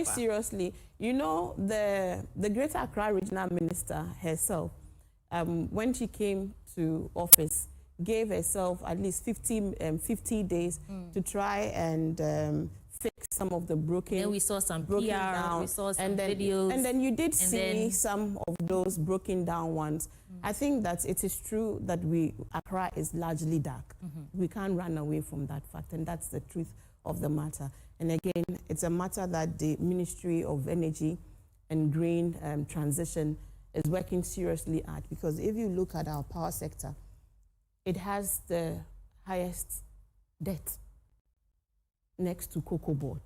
seriously. You know, the Greater Accra Regional Minister herself, when she came to office, gave herself at least 50 days to try and fix some of the broken. Then we saw some PR, down, we saw some videos. And then you did see some of those broken down ones. I think that it is true that Accra is largely dark. We can't run away from that fact, and that's the truth of the matter. And again, it's a matter that the Ministry of Energy and Green Transition is working seriously at, because if you look at our power sector, it has the highest debt next to cocoa board.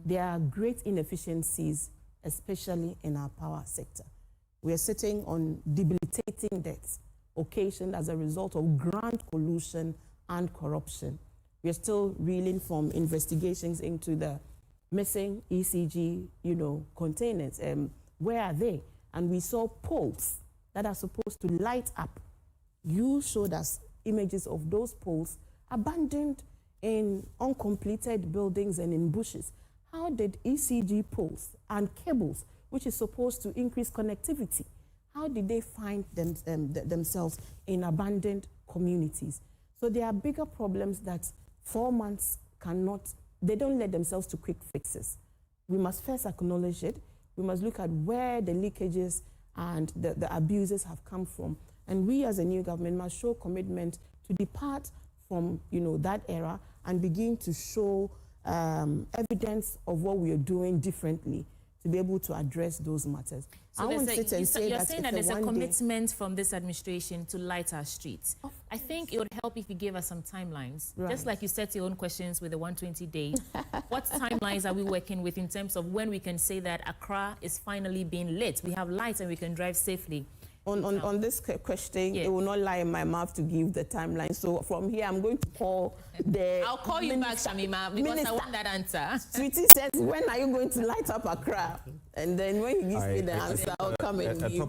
There are great inefficiencies, especially in our power sector. We are sitting on debilitating debts occasioned as a result of grand collusion and corruption. We are still reeling from investigations into the missing ECG, containers. Where are they? And we saw poles that are supposed to light up. You showed us images of those poles abandoned in uncompleted buildings and in bushes. How did ECG poles and cables, which is supposed to increase connectivity, how did they find themselves in abandoned communities? So there are bigger problems that 4 months they don't let themselves to quick fixes. We must first acknowledge it. We must look at where the leakages and the abuses have come from. And we as a new government must show commitment to depart from that era and begin to show evidence of what we are doing differently to be able to address those matters. So you're saying that there's a commitment from this administration to light our streets. I think it would help if you gave us some timelines. Right. Just like you set your own questions with the 120 days. What timelines are we working with in terms of when we can say that Accra is finally being lit? We have lights and we can drive safely. On this question, it will not lie in my mouth to give the timeline. So from here, I'm going to call I'll call you back, Shamima, because I want that answer. Sweetie says, when are you going to light up Accra? And then when he gives me the answer, I'll come and give you